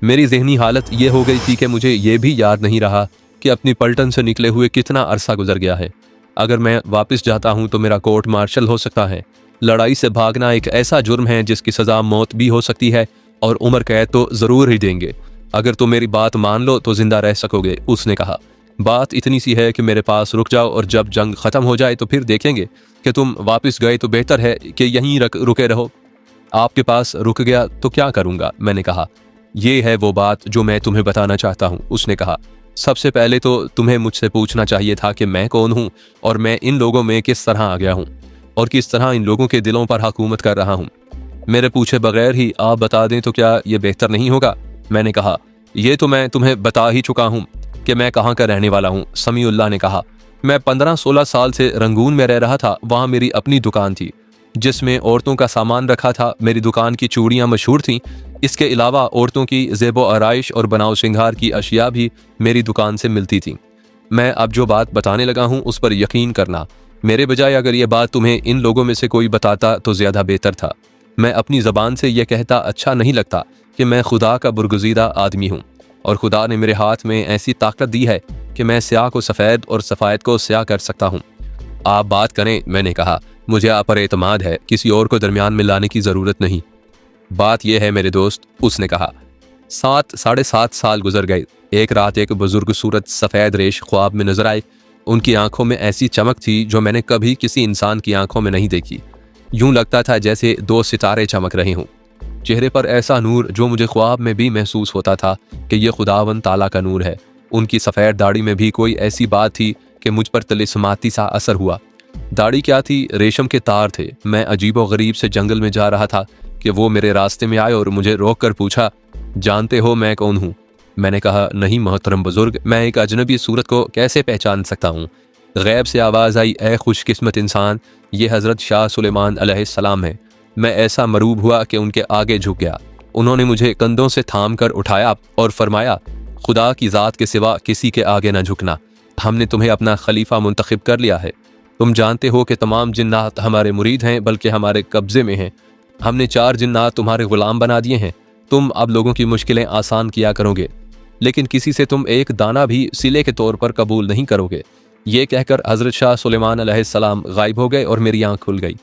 मेरी ज़हनी हालत ये हो गई थी कि मुझे ये भी याद नहीं रहा कि अपनी पलटन से निकले हुए कितना अरसा गुजर गया है। अगर मैं वापस जाता हूँ तो मेरा कोर्ट मार्शल हो सकता है। लड़ाई से भागना एक ऐसा जुर्म है जिसकी सज़ा मौत भी हो सकती है और उम्र कैद तो ज़रूर ही देंगे। अगर तुम मेरी बात मान लो तो जिंदा रह सकोगे, उसने कहा। बात इतनी सी है कि मेरे पास रुक जाओ और जब जंग ख़त्म हो जाए तो फिर देखेंगे कि तुम वापस गए तो बेहतर है कि यहीं रुके रहो। आपके पास रुक गया तो क्या करूँगा, मैंने कहा। ये है वो बात जो मैं तुम्हें बताना चाहता हूँ, उसने कहा। सबसे पहले तो तुम्हें मुझसे पूछना चाहिए था कि मैं कौन हूँ और मैं इन लोगों में किस तरह आ गया हूँ और किस तरह इन लोगों के दिलों पर हुकूमत कर रहा हूँ। मेरे पूछे बगैर ही आप बता दें तो क्या ये बेहतर नहीं होगा, मैंने कहा। ये तो मैं तुम्हें बता ही चुका हूँ कि मैं कहाँ का रहने वाला हूँ, समीउल्लाह ने कहा। मैं 15-16 साल से रंगून में रह रहा था। वहाँ मेरी अपनी दुकान थी जिसमें औरतों का सामान रखा था। मेरी दुकान की चूड़ियाँ मशहूर थीं। इसके अलावा औरतों की ज़ेबो आराइश और बनाव श्रृंगार की अशिया भी मेरी दुकान से मिलती थीं। मैं अब जो बात बताने लगा हूँ उस पर यकीन करना। मेरे बजाय अगर ये बात तुम्हें इन लोगों में से कोई बताता तो ज़्यादा बेहतर था। मैं अपनी ज़बान से यह कहता अच्छा नहीं लगता कि मैं खुदा का बरगुज़ीदा आदमी हूँ और खुदा ने मेरे हाथ में ऐसी ताकत दी है कि मैं स्याह को सफ़ेद और सफ़ेद को स्याह कर सकता हूँ। आप बात करें, मैंने कहा। मुझे आप पर एतमाद है, किसी और को दरमियान में लाने की ज़रूरत नहीं। बात यह है मेरे दोस्त, उसने कहा। 7-7.5 साल गुजर गए। एक रात एक बुजुर्ग सूरत सफ़ेद रेश ख्वाब में नजर आए। उनकी आंखों में ऐसी चमक थी जो मैंने कभी किसी इंसान की आंखों में नहीं देखी। यूं लगता था जैसे 2 सितारे चमक रहे हों। चेहरे पर ऐसा नूर जो मुझे ख्वाब में भी महसूस होता था कि यह खुदावन ताला का नूर है। उनकी सफ़ेद दाढ़ी में भी कोई ऐसी बात थी कि मुझ पर तिलिस्माती सा असर हुआ। दाढ़ी क्या थी, रेशम के तार थे। मैं अजीबो गरीब से जंगल में जा रहा था कि वो मेरे रास्ते में आए और मुझे रोक कर पूछा, जानते हो मैं कौन हूँ? मैंने कहा, नहीं मोहतरम बुजुर्ग, मैं एक अजनबी सूरत को कैसे पहचान सकता हूँ। गैब से आवाज़ आई, ए खुशकिस्मत इंसान, ये हज़रत शाह सुलेमान अलैहिस्सलाम है। मैं ऐसा मरूब हुआ कि उनके आगे झुक गया। उन्होंने मुझे कंधों से थाम कर उठाया और फरमाया, खुदा की ज़ात के सिवा किसी के आगे न झुकना। हमने तुम्हें अपना खलीफा मुंतखब कर लिया है। तुम जानते हो कि तमाम जिन्नात हमारे मुरीद हैं, बल्कि हमारे कब्ज़े में हैं। हमने 4 जिन्नात तुम्हारे ग़ुलाम बना दिए हैं। तुम अब लोगों की मुश्किलें आसान किया करोगे, लेकिन किसी से तुम एक दाना भी सिले के तौर पर कबूल नहीं करोगे। ये कहकर हज़रत शाह सुलेमान अलैहिस्सलाम गायब हो गए और मेरी आँख खुल गई।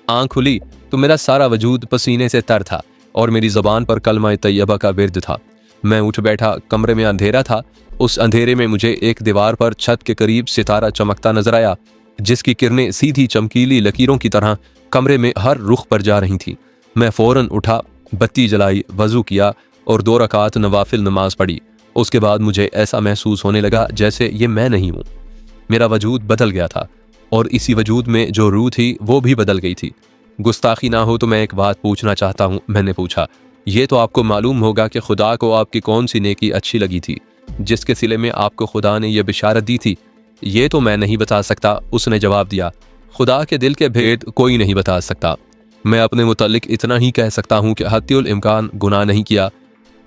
आँख खुली तो मेरा सारा वजूद पसीने से तर था और मेरी ज़बान पर कलमा तैयबा का विर्द था। मैं उठ बैठा। कमरे में अंधेरा था। उस अंधेरे में मुझे एक दीवार पर छत के करीब सितारा चमकता नजर आया, जिसकी किरणें सीधी चमकीली लकीरों की तरह कमरे में हर रुख पर जा रही थी। मैं फ़ौरन उठा, बत्ती जलाई, वज़ू किया और 2 रकात नवाफिल नमाज पढ़ी। उसके बाद मुझे ऐसा महसूस होने लगा जैसे ये मैं नहीं हूँ। मेरा वजूद बदल गया था और इसी वजूद में जो रूह थी वो भी बदल गई थी। गुस्ताखी ना हो तो मैं एक बात पूछना चाहता हूँ, मैंने पूछा। ये तो आपको मालूम होगा कि खुदा को आपकी कौन सी नेकी अच्छी लगी थी जिसके सिले में आपको खुदा ने यह बिशारत दी थी। ये तो मैं नहीं बता सकता, उसने जवाब दिया। खुदा के दिल के भेद कोई नहीं बता सकता। मैं अपने मुतालिक इतना ही कह सकता हूँ कि हत्युल इम्कान गुनाह नहीं किया।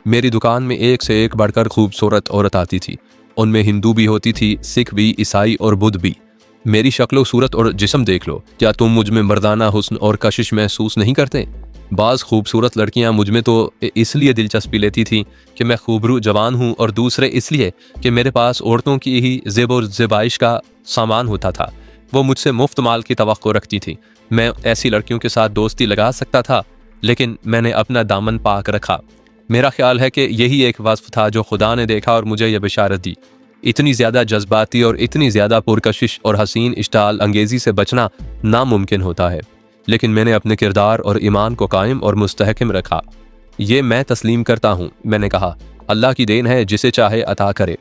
मेरी दुकान में एक से एक बढ़कर खूबसूरत औरत आती थी। उनमें हिंदू भी होती थी, सिख भी, ईसाई और बुद्ध भी। मेरी शक्लो सूरत और जिस्म देख लो। क्या तुम मुझ में मर्दाना हुस्न और कशिश महसूस नहीं करते? बाज़ खूबसूरत लड़कियां मुझ में तो इसलिए दिलचस्पी लेती थीं कि मैं खूबरू जवान हूं और दूसरे इसलिए कि मेरे पास औरतों की ही ज़ेब और ज़ेबाइश का सामान होता था। वो मुझसे मुफ्त माल की तवक्को रखती थी। मैं ऐसी लड़कियों के साथ दोस्ती लगा सकता था, लेकिन मैंने अपना दामन पाक रखा। मेरा ख्याल है कि यही एक वस्फ था जो खुदा ने देखा और मुझे यह बिशारत दी। इतनी ज़्यादा जज्बाती और इतनी ज़्यादा पुरकशिश और हसीन इश्ताल अंगेज़ी से बचना नामुमकिन होता है, लेकिन मैंने अपने किरदार और ईमान को कायम और मुस्तहकम रखा। ये मैं तस्लीम करता हूँ, मैंने कहा। अल्लाह की देन है, जिसे चाहे अता करे।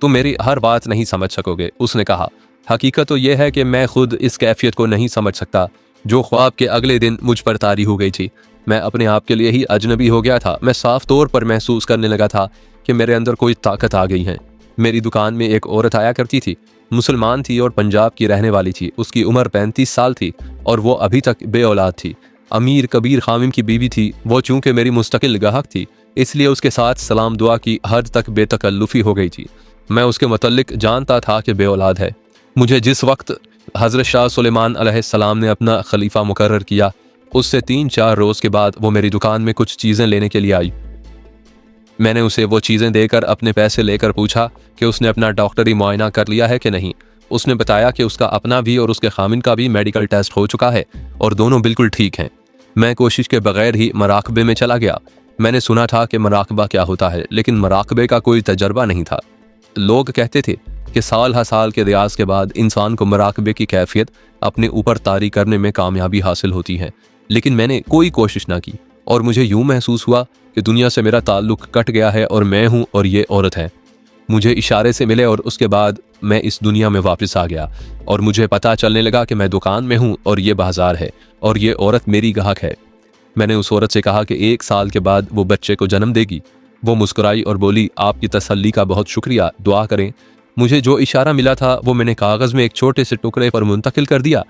तुम मेरी हर बात नहीं समझ सकोगे, उसने कहा। हकीकत तो यह है कि मैं खुद इस कैफियत को नहीं समझ सकता जो ख्वाब के अगले दिन मुझ पर तारी हो गई थी। मैं अपने आप के लिए ही अजनबी हो गया था। मैं साफ तौर पर महसूस करने लगा था कि मेरे अंदर कोई ताकत आ गई है। मेरी दुकान में एक औरत आया करती थी। मुसलमान थी और पंजाब की रहने वाली थी। उसकी उम्र 35 साल थी और वो अभी तक बे औलाद थी। अमीर कबीर खामिम की बीवी थी। वो चूंकि मेरी मुस्तकिल गाहक थी, इसलिए उसके साथ सलाम दुआ की हद तक बेतकल्लुफ़ी हो गई थी। मैं उसके मुतल्लिक जानता था कि बे औलाद है। मुझे जिस वक्त हज़रत शाह सुलेमान अलैहिस्सलाम ने अपना खलीफा मुकर्रर किया, उससे 3-4 रोज़ के बाद वो मेरी दुकान में कुछ चीज़ें लेने के लिए आई। मैंने उसे वो चीज़ें देकर अपने पैसे लेकर पूछा कि उसने अपना डॉक्टरी मुआयना कर लिया है कि नहीं। उसने बताया कि उसका अपना भी और उसके खामिन का भी मेडिकल टेस्ट हो चुका है और दोनों बिल्कुल ठीक हैं। मैं कोशिश के बगैर ही मराकबे में चला गया। मैंने सुना था कि मराकबा क्या होता है, लेकिन मराकबे का कोई तजर्बा नहीं था। लोग कहते थे कि साल हर साल के रियाज के बाद इंसान को मराकबे की कैफियत अपने ऊपर तारी करने में कामयाबी हासिल होती है, लेकिन मैंने कोई कोशिश ना की और मुझे यूं महसूस हुआ कि दुनिया से मेरा ताल्लुक कट गया है और मैं हूं और ये औरत है। मुझे इशारे से मिले और उसके बाद मैं इस दुनिया में वापस आ गया और मुझे पता चलने लगा कि मैं दुकान में हूं और ये बाजार है और ये औरत मेरी ग्राहक है। मैंने उस औरत से कहा कि 1 साल के बाद वो बच्चे को जन्म देगी। वो मुस्कुराई और बोली, आपकी तसल्ली का बहुत शुक्रिया, दुआ करें। मुझे जो इशारा मिला था वो मैंने कागज़ में एक छोटे से टुकड़े पर मुंतकिल कर दिया।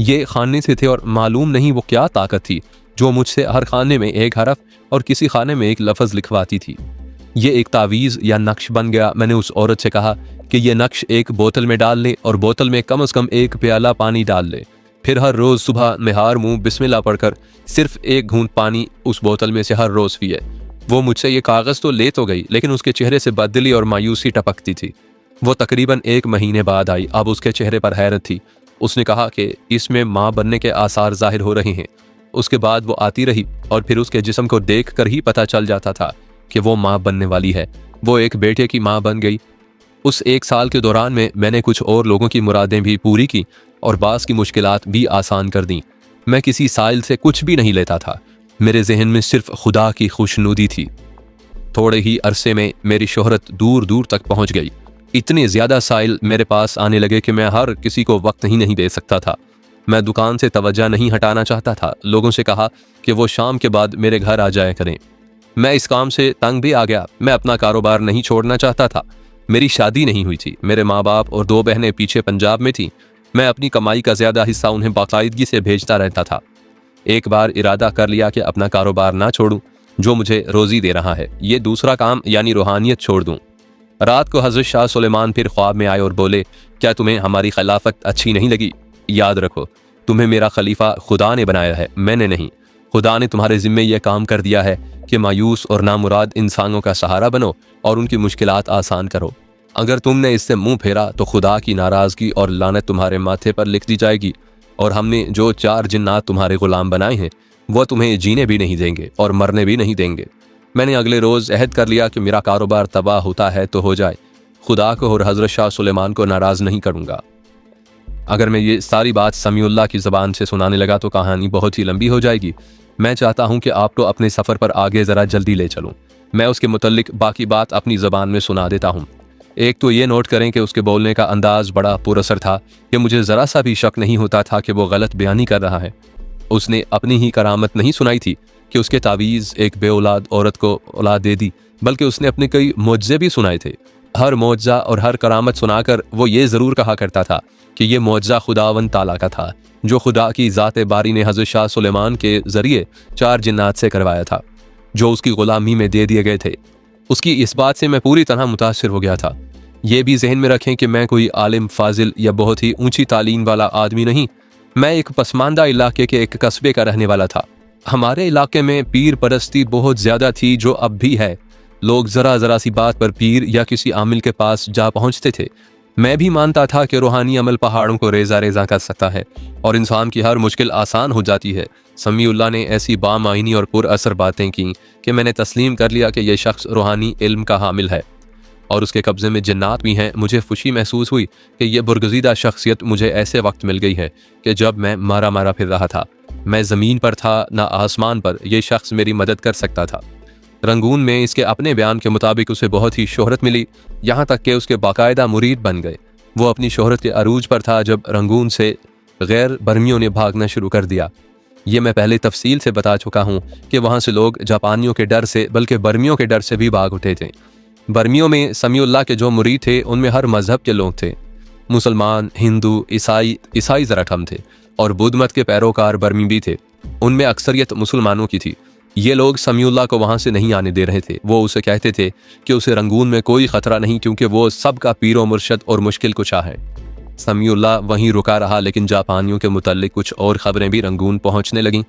ये खाने से थे और मालूम नहीं वो क्या ताकत थी जो मुझसे हर खाने में एक हरफ और किसी खाने में एक लफ्ज़ लिखवाती थी। ये एक तावीज़ या नक्श बन गया। मैंने उस औरत से कहा कि ये नक्श एक बोतल में डाल ले और बोतल में कम से कम 1 प्याला पानी डाल ले। फिर हर रोज़ सुबह निहार मुँह बिस्मिल्लाह पढ़कर सिर्फ 1 घूंट पानी उस बोतल में से हर रोज़ पिए। वो मुझसे ये कागज़ तो ले तो गई, लेकिन उसके चेहरे से बददिली और मायूसी टपकती थी। वो तकरीबन 1 महीने बाद आई। अब उसके चेहरे पर हैरत थी। उसने कहा कि इसमें माँ बनने के आसार जाहिर हो रहे हैं। उसके बाद वो आती रही और फिर उसके जिस्म को देख कर ही पता चल जाता था कि वो माँ बनने वाली है। वो एक बेटे की माँ बन गई। उस 1 साल के दौरान में मैंने कुछ और लोगों की मुरादें भी पूरी की और बास की मुश्किलात भी आसान कर दी। मैं किसी साइल से कुछ भी नहीं लेता था। मेरे जहन में सिर्फ खुदा की खुशनुदी थी। थोड़े ही अरसे में मेरी शोहरत दूर दूर तक पहुंच गई। इतने ज़्यादा साइल मेरे पास आने लगे कि मैं हर किसी को वक्त ही नहीं दे सकता था। मैं दुकान से तवज्जो नहीं हटाना चाहता था। लोगों से कहा कि वो शाम के बाद मेरे घर आ जाया करें। मैं इस काम से तंग भी आ गया। मैं अपना कारोबार नहीं छोड़ना चाहता था। मेरी शादी नहीं हुई थी। मेरे माँ बाप और 2 बहनें पीछे पंजाब में थीं। मैं अपनी कमाई का ज़्यादा हिस्सा उन्हें बाकायदगी से भेजता रहता था। एक बार इरादा कर लिया कि अपना कारोबार ना छोड़ूं जो मुझे रोज़ी दे रहा है। ये दूसरा काम यानी रूहानियत छोड़ दूं। रात को हज़रत शाह सुलेमान फिर ख्वाब में आए और बोले, क्या तुम्हें हमारी खिलाफत अच्छी नहीं लगी? याद रखो, तुम्हें मेरा खलीफा खुदा ने बनाया है, मैंने नहीं। खुदा ने तुम्हारे ज़िम्मे यह काम कर दिया है कि मायूस और नामुराद इंसानों का सहारा बनो और उनकी मुश्किलात आसान करो। अगर तुमने इससे मुंह फेरा तो खुदा की नाराज़गी और लानत तुम्हारे माथे पर लिख दी जाएगी और हमने जो 4 जिन्नात तुम्हारे गुलाम बनाए हैं वो तुम्हें जीने भी नहीं देंगे और मरने भी नहीं देंगे। मैंने अगले रोज़ अहद कर लिया कि मेरा कारोबार तबाह होता है तो हो जाए, खुदा को और हज़रत शाह सुलेमान को नाराज़ नहीं करूँगा। अगर मैं ये सारी बात समीउल्लाह की ज़बान से सुनाने लगा तो कहानी बहुत ही लंबी हो जाएगी। मैं चाहता हूँ कि आपको अपने सफ़र पर आगे ज़रा जल्दी ले चलूँ। मैं उसके मुतल्लिक बाकी बात अपनी ज़बान में सुना देता हूँ। एक तो ये नोट करें कि उसके बोलने का अंदाज़ बड़ा पुरअसर था कि मुझे ज़रा सा भी शक नहीं होता था कि वो गलत बयानी कर रहा है। उसने अपनी ही करामत नहीं सुनाई थी कि उसके तावीज़ एक बेऔलाद औरत को औलाद दे दी, बल्कि उसने अपने कई मुआज़े भी सुनाए थे। हर मुआज़ा और हर करामत सुनाकर वो ये ज़रूर कहा करता था कि ये मुआज़ा खुदावंद ताला का था, जो खुदा की ज़ात बारी ने हज़रत शाह सुलेमान के ज़रिए 4 जिन्नात से करवाया था, जो उसकी ग़ुलामी में दे दिए गए थे। उसकी इस बात से मैं पूरी तरह मुतासिर हो गया था। ये भी जहन में रखें कि मैं कोई आलिम फाजिल या बहुत ही ऊंची तालीम वाला आदमी नहीं। मैं एक पसमानदा इलाके के एक कस्बे का रहने वाला था। हमारे इलाके में पीर परस्ती बहुत ज़्यादा थी, जो अब भी है। लोग ज़रा सी बात पर पीर या किसी आमिल के पास जा पहुँचते थे। मैं भी मानता था कि रूहानी अमल पहाड़ों को रेजा रेजा कर सकता है और इंसान की हर मुश्किल आसान हो जाती है। समीउल्लाह ने ऐसी बामायनी और पुरअसर बातें की कि मैंने तस्लीम कर लिया कि यह शख्स रूहानी इल्म का हामिल है और उसके कब्ज़े में जन्नात भी हैं। मुझे खुशी महसूस हुई कि यह बुरगज़ीदा शख्सियत मुझे ऐसे वक्त मिल गई है कि जब मैं मारा मारा फिर रहा था। मैं ज़मीन पर था ना आसमान पर। यह शख्स मेरी मदद कर सकता था। रंगून में इसके अपने बयान के मुताबिक उसे बहुत ही शोहरत मिली, यहाँ तक कि उसके बाकायदा मुरीद बन गए। वो अपनी शोहरत के अरूज पर था जब रंगून से गैर बर्मियों ने भागना शुरू कर दिया। ये मैं पहले तफसील से बता चुका हूँ कि वहाँ से लोग जापानियों के डर से बल्कि बर्मियों के डर से भी भाग उठे थे। बर्मियों में समीउल्लाह के जो मुरीद थे उनमें हर मज़हब के लोग थे। मुसलमान, हिंदू, ईसाई ज़रा कम थे और बुद्ध मत के पैरोकार बर्मी भी थे। उनमें अक्सरियत मुसलमानों की थी। ये लोग समीउल्लाह को वहाँ से नहीं आने दे रहे थे। वो उसे कहते थे कि उसे रंगून में कोई ख़तरा नहीं, क्योंकि वो सबका पीरो मुर्शद और मुश्किल कुशा है। समीउल्लाह वहीं रुका रहा, लेकिन जापानियों के मुतल्लिक कुछ और ख़बरें भी रंगून पहुँचने लगीं।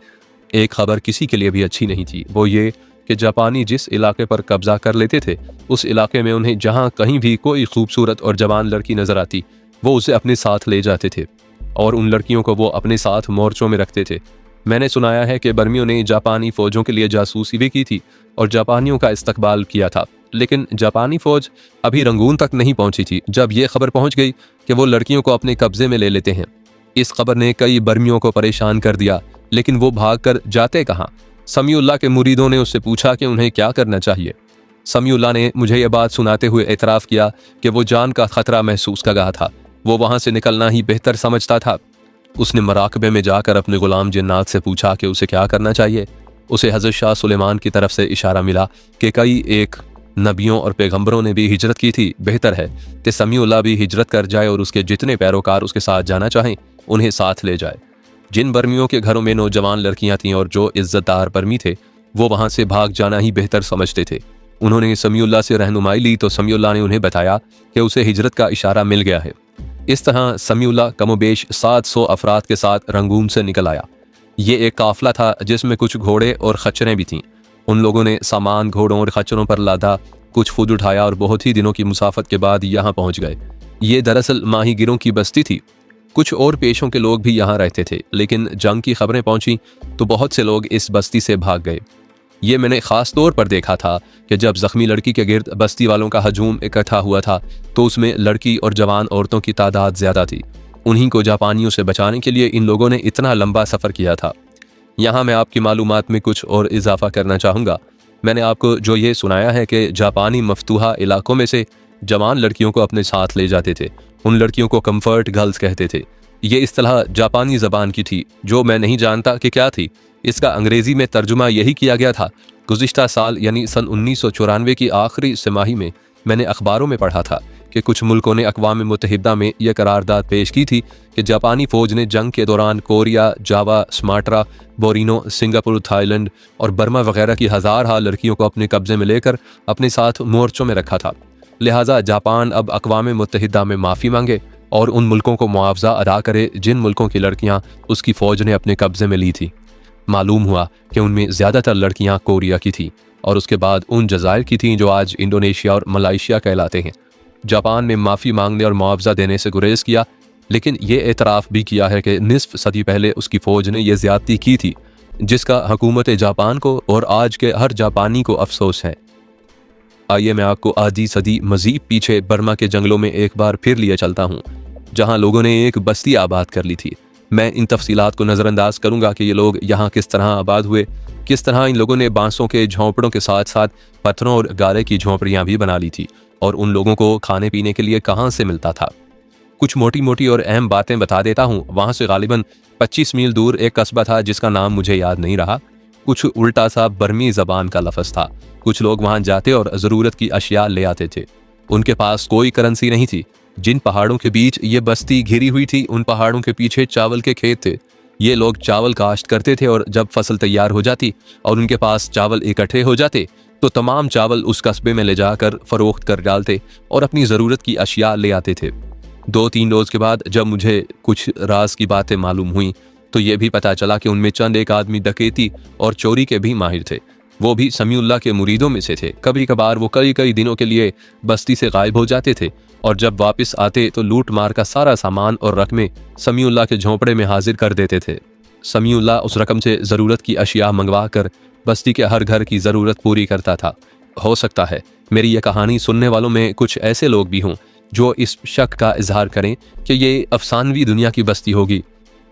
एक खबर किसी के लिए भी अच्छी नहीं थी। वो ये कि जापानी जिस इलाके पर कब्जा कर लेते थे उस इलाके में उन्हें जहां कहीं भी कोई खूबसूरत और जवान लड़की नजर आती वो उसे अपने साथ ले जाते थे और उन लड़कियों को वो अपने साथ मोर्चों में रखते थे। मैंने सुनाया है कि बर्मियों ने जापानी फौजों के लिए जासूसी भी की थी और जापानियों का इस्तकबाल किया था, लेकिन जापानी फौज अभी रंगून तक नहीं पहुंची थी जब ये खबर पहुंच गई कि वो लड़कियों को अपने कब्जे में ले लेते हैं। इस खबर ने कई बर्मियों को परेशान कर दिया, लेकिन वो भागकर जाते कहाँ। समीउल्लाह के मुरीदों ने उससे पूछा कि उन्हें क्या करना चाहिए। समीउल्लाह ने मुझे ये बात सुनाते हुए एतराफ़ किया कि वो जान का खतरा महसूस कर रहा था, वो वहाँ से निकलना ही बेहतर समझता था। उसने मराकबे में जाकर अपने गुलाम जिन्नात से पूछा कि उसे क्या करना चाहिए। उसे हज़रत शाह सुलेमान की तरफ से इशारा मिला कि कई एक नबियों और पैगंबरों ने भी हिजरत की थी, बेहतर है कि समीउल्लाह भी हिजरत कर जाए और उसके जितने पैरोकार उसके साथ जाना चाहें उन्हें साथ ले जाए। जिन बर्मियों के घरों में नौजवान लड़कियां थीं और जो इज्जतदार बर्मी थे वो वहां से भाग जाना ही बेहतर समझते थे। उन्होंने समीउल्लाह से रहनुमाई ली तो समीउल्लाह ने उन्हें बताया कि उसे हिजरत का इशारा मिल गया है। इस तरह समीउल्लाह कमोबेश 700 अफराद के साथ रंगून से निकल आया। ये एक काफिला था जिसमें कुछ घोड़े और खच्चरें भी थीं। उन लोगों ने सामान घोड़ों और खच्चरों पर लादा, कुछ खुद उठाया और बहुत ही दिनों की मुसाफत के बाद यहाँ पहुँच गए। ये दरअसल माहीगिरों की बस्ती थी। कुछ और पेशों के लोग भी यहाँ रहते थे, लेकिन जंग की खबरें पहुंची तो बहुत से लोग इस बस्ती से भाग गए। ये मैंने ख़ास तौर पर देखा था कि जब ज़ख्मी लड़की के गिर्द बस्ती वालों का हजूम इकट्ठा हुआ था तो उसमें लड़की और जवान औरतों की तादाद ज़्यादा थी। उन्हीं को जापानियों से बचाने के लिए इन लोगों ने इतना लंबा सफ़र किया था। यहाँ मैं आपकी मालूमात में कुछ और इजाफा करना चाहूँगा। मैंने आपको जो ये सुनाया है कि जापानी मफतूहा इलाकों में से जवान लड़कियों को अपने साथ ले जाते थे। उन लड़कियों को कंफर्ट गर्ल्स कहते थे। ये इस्तिलाह जापानी ज़बान की थी जो मैं नहीं जानता कि क्या थी। इसका अंग्रेज़ी में तर्जुमा यही किया गया था। गुज़िश्ता साल यानी सन 1994 की आखिरी तिमाही में मैंने अखबारों में पढ़ा था कि कुछ मुल्कों ने अक़वाम मुत्तहिदा में यह करारदाद पेश की थी कि जापानी फ़ौज ने जंग के दौरान कोरिया, जावा, सुमात्रा, बोरिनो, सिंगापुर, थाईलैंड और बर्मा वगैरह की हज़ार लड़कियों को अपने कब्ज़े में लेकर अपने साथ मोर्चों में रखा था। लिहाजा जापान अब अक़वाम मुत्तहिदा में माफ़ी मांगे और उन मुल्कों को मुआवजा अदा करे जिन मुल्कों की लड़कियां उसकी फ़ौज ने अपने कब्ज़े में ली थी। मालूम हुआ कि उनमें ज़्यादातर लड़कियां कोरिया की थी और उसके बाद उन जज़ायर की थीं जो आज इंडोनेशिया और मलाइशिया कहलाते हैं। जापान में माफ़ी मांगने और मुआवजा देने से गुरेज किया, लेकिन ये एतराफ़ भी किया है कि निसफ सदी पहले उसकी फ़ौज ने यह ज़्यादती की थी जिसका हुकूमत जापान को और आज के हर जापानी को अफसोस है। आइए मैं आपको आधी सदी मज़ीद पीछे बर्मा के जंगलों में एक बार फिर लिए चलता हूँ जहाँ लोगों ने एक बस्ती आबाद कर ली थी। मैं इन तफसीलात को नज़रअंदाज करूँगा कि ये लोग यहाँ किस तरह आबाद हुए, किस तरह इन लोगों ने बांसों के झोंपड़ों के साथ साथ पत्थरों और गारे की झोंपड़ियाँ भी बना ली थी और उन लोगों को खाने पीने के लिए कहाँ से मिलता था। कुछ मोटी मोटी और अहम बातें बता देता हूँ। वहाँ से गालिबन 25 मील दूर एक कस्बा था जिसका नाम मुझे याद नहीं रहा। कुछ उल्टा सा बर्मी ज़बान का लफ्ज़ था। कुछ लोग वहाँ जाते और ज़रूरत की अशिया ले आते थे। उनके पास कोई करेंसी नहीं थी। जिन पहाड़ों के बीच ये बस्ती घिरी हुई थी उन पहाड़ों के पीछे चावल के खेत थे। ये लोग चावल काश्त करते थे और जब फसल तैयार हो जाती और उनके पास चावल इकट्ठे हो जाते तो तमाम चावल उस कस्बे में ले जाकर फ़रोख्त कर डालते और अपनी ज़रूरत की अशिया ले आते थे। 2-3 रोज़ के बाद जब मुझे कुछ राज की बातें मालूम हुई तो ये भी पता चला कि उनमें चंद एक आदमी डकैती और चोरी के भी माहिर थे। वो भी समीउल्लाह के मुरीदों में से थे। कभी कभार वो कई दिनों के लिए बस्ती से गायब हो जाते थे और जब वापस आते तो लूट मार का सारा सामान और रकमें समीउल्लाह के झोंपड़े में हाजिर कर देते थे। समीउल्लाह उस रकम से ज़रूरत की अशिया मंगवा कर बस्ती के हर घर की ज़रूरत पूरी करता था। हो सकता है मेरी यह कहानी सुनने वालों में कुछ ऐसे लोग भी हों जो इस शक का इजहार करें कि ये अफसानवी दुनिया की बस्ती होगी।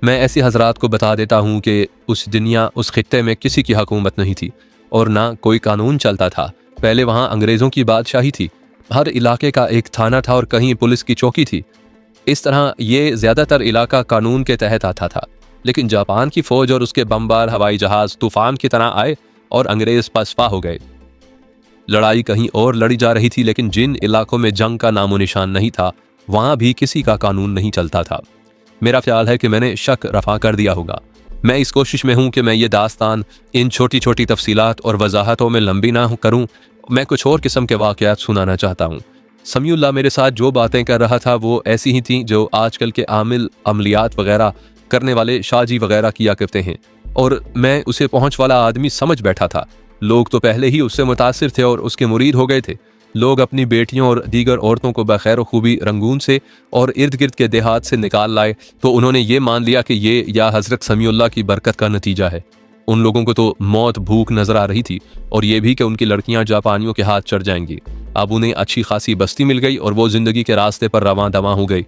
मैं ऐसे हजरात को बता देता हूँ कि उस खित्ते में किसी की हुकूमत नहीं थी और ना कोई कानून चलता था। पहले वहाँ अंग्रेज़ों की बादशाही थी। हर इलाके का एक थाना था और कहीं पुलिस की चौकी थी। इस तरह ये ज़्यादातर इलाका कानून के तहत आता था। लेकिन जापान की फ़ौज और उसके बमबार हवाई जहाज़ तूफ़ान की तरह आए और अंग्रेज़ पसपा हो गए। लड़ाई कहीं और लड़ी जा रही थी, लेकिन जिन इलाकों में जंग का नामो निशान नहीं था वहाँ भी किसी का कानून नहीं चलता था। मेरा ख्याल है कि मैंने शक रफा कर दिया होगा। मैं इस कोशिश में हूँ कि मैं ये दास्तान इन छोटी छोटी तफसीलात और वजाहतों में लंबी ना करूँ। मैं कुछ और किस्म के वाक़यात सुनाना चाहता हूँ। समीउल्लाह मेरे साथ जो बातें कर रहा था वो ऐसी ही थीं जो आजकल के अमलियात वगैरह करने वाले शाहजी वगैरह किया करते हैं, और मैं उसे पहुँच वाला आदमी समझ बैठा था। लोग तो पहले ही उससे मुतासिर थे और उसके मुरीद हो गए थे। लोग अपनी बेटियों और दीगर औरतों को बखैर खूबी रंगून से और इर्द गिर्द के देहात से निकाल लाए तो उन्होंने ये मान लिया कि ये या हज़रत समीउल्लाह की बरकत का नतीजा है। उन लोगों को तो मौत भूख नजर आ रही थी और ये भी कि उनकी लड़कियां जापानियों के हाथ चढ़ जाएंगी। अब उन्हें अच्छी खासी बस्ती मिल गई और वो जिंदगी के रास्ते पर रवां दवां हो गई।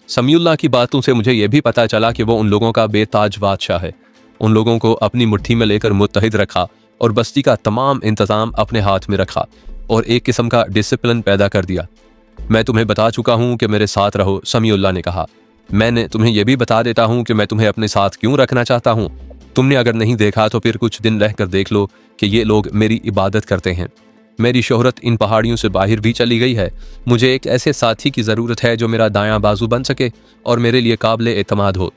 समीउल्लाह की बातों से मुझे यह भी पता चला कि वो उन लोगों का बेताज बादशाह है। उन लोगों को अपनी मुट्ठी में लेकर मुत्तहिद रखा और बस्ती का तमाम इंतजाम अपने हाथ में रखा और एक किस्म का डिसिप्लिन पैदा कर दिया। मैं तुम्हें बता चुका हूं कि मेरे साथ रहो, समीउल्लाह ने कहा। मैंने तुम्हें यह भी बता देता हूं कि मैं तुम्हें अपने साथ क्यों रखना चाहता हूं। तुमने अगर नहीं देखा तो फिर कुछ दिन रहकर देख लो कि ये लोग मेरी इबादत करते हैं। मेरी शोहरत इन पहाड़ियों से बाहर भी चली गई है। मुझे एक ऐसे साथी की ज़रूरत है जो मेरा दायां बाजू बन सके और मेरे लिए काबिल एतमाद हो।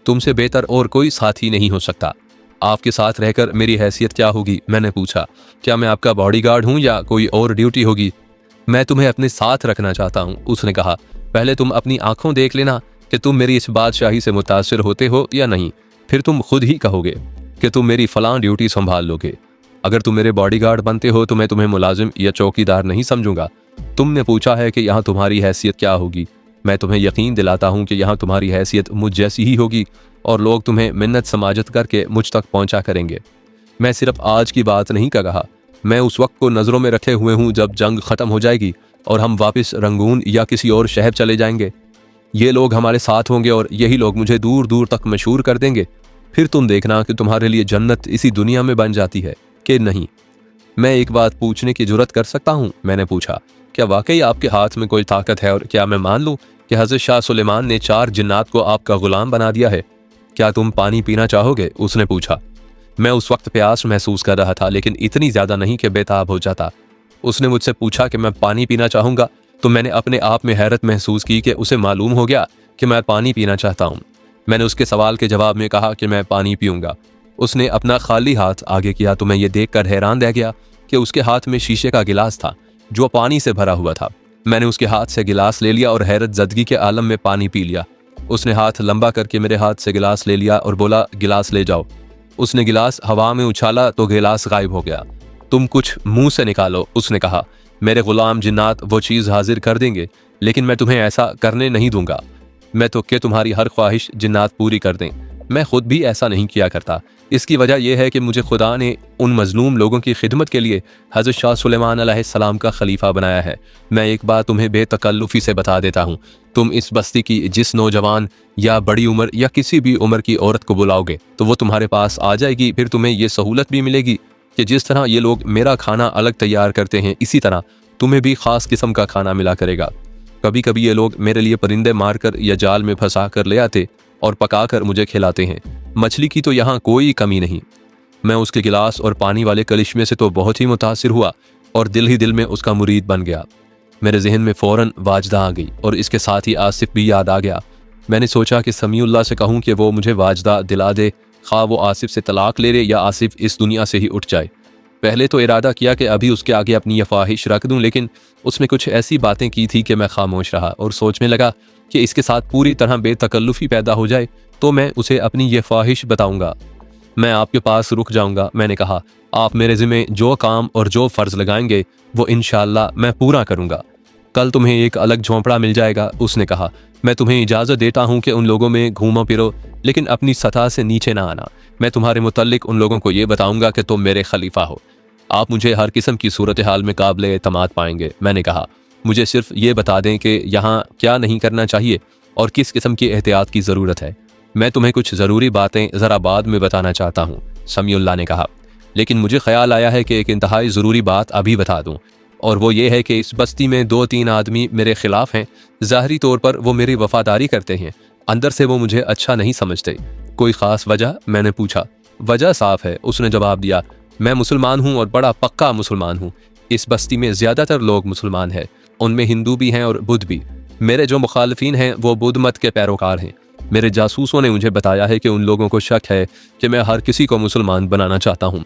तुमसे बेहतर और कोई साथी नहीं हो सकता। आपके साथ रहकर मेरी हैसियत क्या होगी? मैंने पूछा। क्या मैं आपका बॉडीगार्ड हूँ या कोई और ड्यूटी होगी? मैं तुम्हें अपने साथ रखना चाहता हूँ, उसने कहा। पहले तुम अपनी आंखों देख लेना कि तुम मेरी इस बादशाही से मुतासिर होते हो या नहीं, फिर तुम खुद ही कहोगे कि तुम मेरी फलां ड्यूटी संभाल लोगे। अगर तुम मेरे बॉडीगार्ड बनते हो तो मैं तुम्हें मुलाजिम या चौकीदार नहीं समझूंगा। तुमने पूछा है कि यहाँ तुम्हारी हैसियत क्या होगी। मैं तुम्हें यकीन दिलाता हूँ कि यहाँ तुम्हारी हैसियत मुझ जैसी ही होगी और लोग तुम्हें मिन्नत समाजत करके मुझ तक पहुँचा करेंगे। मैं सिर्फ आज की बात नहीं कर रहा, मैं उस वक्त को नज़रों में रखे हुए हूँ जब जंग ख़त्म हो जाएगी और हम वापस रंगून या किसी और शहर चले जाएंगे। ये लोग हमारे साथ होंगे और यही लोग मुझे दूर दूर तक मशहूर कर देंगे। फिर तुम देखना कि तुम्हारे लिए जन्नत इसी दुनिया में बन जाती है कि नहीं। मैं एक बात पूछने की जुर्रत कर सकता हूँ? मैंने पूछा। क्या वाकई आपके हाथ में कोई ताकत है और क्या मैं मान लूँ कि हज़रत शाह सुलेमान ने 4 जिन्नात को आपका गुलाम बना दिया है? क्या तुम पानी पीना चाहोगे? उसने पूछा। मैं उस वक्त प्यास महसूस कर रहा था, लेकिन इतनी ज़्यादा नहीं कि बेताब हो जाता। उसने मुझसे पूछा कि मैं पानी पीना चाहूँगा तो मैंने अपने आप में हैरत महसूस की कि उसे मालूम हो गया कि मैं पानी पीना चाहता हूँ। मैंने उसके सवाल के जवाब में कहा कि मैं पानी पीऊँगा। उसने अपना खाली हाथ आगे किया तो मैं ये देखकर हैरान रह गया कि उसके हाथ में शीशे का गिलास था जो पानी से भरा हुआ था। मैंने उसके हाथ से गिलास ले लिया और हैरत ज़दगी के आलम में पानी पी लिया। उसने हाथ लंबा करके मेरे हाथ से गिलास ले लिया और बोला, गिलास ले जाओ। उसने गिलास हवा में उछाला तो गिलास गायब हो गया। तुम कुछ मुंह से निकालो, उसने कहा। मेरे गुलाम जिन्नात वो चीज़ हाजिर कर देंगे, लेकिन मैं तुम्हें ऐसा करने नहीं दूंगा। मैं तो कि तुम्हारी हर ख्वाहिश जिन्नात पूरी कर दें। मैं खुद भी ऐसा नहीं किया करता। इसकी वजह यह है कि मुझे खुदा ने उन मजलूम लोगों की खिदमत के लिए हज़रत शाह सुलेमान अलैहिस्सलाम का खलीफा बनाया है। मैं एक बात तुम्हें बेतकल्लुफ़ी से बता देता हूँ, तुम इस बस्ती की जिस नौजवान या बड़ी उम्र या किसी भी उम्र की औरत को बुलाओगे तो वो तुम्हारे पास आ जाएगी। फिर तुम्हें ये सहूलत भी मिलेगी कि जिस तरह ये लोग मेरा खाना अलग तैयार करते हैं, इसी तरह तुम्हें भी ख़ास किस्म का खाना मिला करेगा। कभी कभी ये लोग मेरे लिए परिंदे मारकर या जाल में फंसा कर ले आते और पकाकर मुझे खिलाते हैं। मछली की तो यहाँ कोई कमी नहीं। मैं उसके गिलास और पानी वाले कलिश्मे से तो बहुत ही मुतासिर हुआ और दिल ही दिल में उसका मुरीद बन गया। मेरे जहन में फ़ौरन वाजदा आ गई और इसके साथ ही आसिफ भी याद आ गया। मैंने सोचा कि समीउल्लाह से कहूँ कि वो मुझे वाजदा दिला दे, खा वो आसिफ से तलाक ले ले या आसिफ इस दुनिया से ही उठ जाए। पहले तो इरादा किया कि अभी उसके आगे अपनी यह ख्वाहिश रख दूं, लेकिन उसने कुछ ऐसी बातें की थी कि मैं खामोश रहा और सोचने लगा कि इसके साथ पूरी तरह बेतकल्लुफ़ी पैदा हो जाए तो मैं उसे अपनी ये ख्वाहिश बताऊंगा। मैं आपके पास रुक जाऊंगा, मैंने कहा। आप मेरे ज़िम्मे जो काम और जो फ़र्ज़ लगाएंगे वो इंशाअल्लाह मैं पूरा करूंगा। कल तुम्हें एक अलग झोंपड़ा मिल जाएगा, उसने कहा। मैं तुम्हें इजाज़त देता हूँ कि उन लोगों में घूमो फिरो, लेकिन अपनी सतह से नीचे ना आना। मैं तुम्हारे मुतल्लिक उन लोगों को ये बताऊंगा कि तुम मेरे खलीफा हो। आप मुझे हर किस्म की सूरत हाल में काबिल एतमाद पाएंगे, मैंने कहा। मुझे सिर्फ ये बता दें कि यहाँ क्या नहीं करना चाहिए और किस किस्म की एहतियात की ज़रूरत है। मैं तुम्हें कुछ ज़रूरी बातें ज़रा बाद में बताना चाहता हूँ, समीउल्लाह ने कहा। लेकिन मुझे ख्याल आया है कि एक इंतहाई ज़रूरी बात अभी बता दूँ, और वो ये है कि इस बस्ती में 2-3 आदमी मेरे ख़िलाफ़ हैं। ज़ाहरी तौर पर वो मेरी वफ़ादारी करते हैं, अंदर से वो मुझे अच्छा नहीं समझते। कोई ख़ास वजह? मैंने पूछा। वजह साफ़ है, उसने जवाब दिया। मैं मुसलमान हूँ और बड़ा पक्का मुसलमान हूँ। इस बस्ती में ज़्यादातर लोग मुसलमान हैं, उनमें हिंदू भी हैं और बुद्ध भी। मेरे जो मुखालिफिन हैं वो बुद्ध मत के पैरोकार हैं। मेरे जासूसों ने मुझे बताया है कि उन लोगों को शक है कि मैं हर किसी को मुसलमान बनाना चाहता हूँ,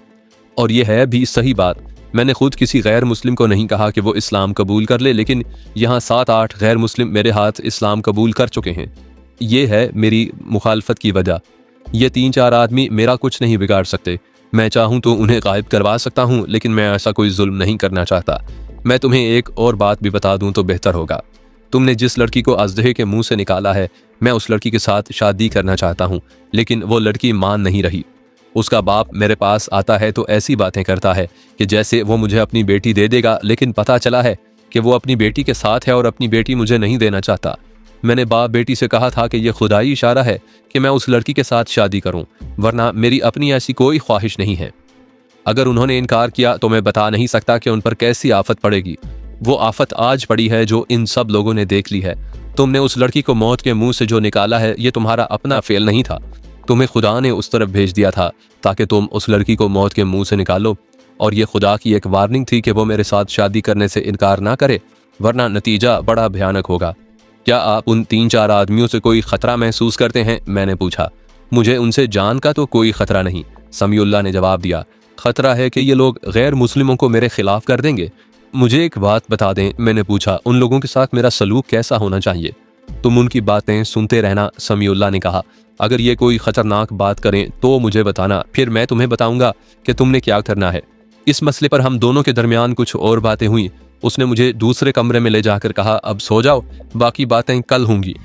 और ये है भी सही बात। मैंने खुद किसी गैर मुस्लिम को नहीं कहा कि वो इस्लाम कबूल कर ले, लेकिन यहाँ 7-8 गैर मुस्लिम मेरे हाथ इस्लाम कबूल कर चुके हैं। ये है मेरी मुखालफत की वजह। ये 3-4 आदमी मेरा कुछ नहीं बिगाड़ सकते। मैं चाहूँ तो उन्हें गायब करवा सकता हूँ, लेकिन मैं ऐसा कोई जुल्म नहीं करना चाहता। मैं तुम्हें एक और बात भी बता दूँ तो बेहतर होगा। तुमने जिस लड़की को अजदहे के मुंह से निकाला है, मैं उस लड़की के साथ शादी करना चाहता हूँ, लेकिन वो लड़की मान नहीं रही। उसका बाप मेरे पास आता है तो ऐसी बातें करता है कि जैसे वो मुझे अपनी बेटी दे देगा, लेकिन पता चला है कि वो अपनी बेटी के साथ है और अपनी बेटी मुझे नहीं देना चाहता। मैंने बाप बेटी से कहा था कि यह खुदाई इशारा है कि मैं उस लड़की के साथ शादी करूं, वरना मेरी अपनी ऐसी कोई ख्वाहिश नहीं है। अगर उन्होंने इनकार किया तो मैं बता नहीं सकता कि उन पर कैसी आफत पड़ेगी। वो आफत आज पड़ी है जो इन सब लोगों ने देख ली है। तुमने उस लड़की को मौत के मुंह से जो निकाला है, ये तुम्हारा अपना फेल नहीं था। तुम्हें खुदा ने उस तरफ भेज दिया था ताकि तुम उस लड़की को मौत के मुंह से निकालो, और ये खुदा की एक वार्निंग थी कि वो मेरे साथ शादी करने से इनकार ना करे, वरना नतीजा बड़ा भयानक होगा। क्या आप उन 3-4 आदमियों से कोई खतरा महसूस करते हैं? मैंने पूछा। मुझे उनसे जान का तो कोई खतरा नहीं, समीउल्लाह ने जवाब दिया। खतरा है कि ये लोग गैर मुस्लिमों को मेरे खिलाफ कर देंगे। मुझे एक बात बता दें, मैंने पूछा, उन लोगों के साथ मेरा सलूक कैसा होना चाहिए? तुम उनकी बातें सुनते रहना, समीउल्लाह ने कहा। अगर ये कोई खतरनाक बात करें तो मुझे बताना, फिर मैं तुम्हें बताऊंगा कि तुमने क्या करना है। इस मसले पर हम दोनों के दरमियान कुछ और बातें हुई। उसने मुझे दूसरे कमरे में ले जाकर कहा, अब सो जाओ, बाकी बातें कल होंगी।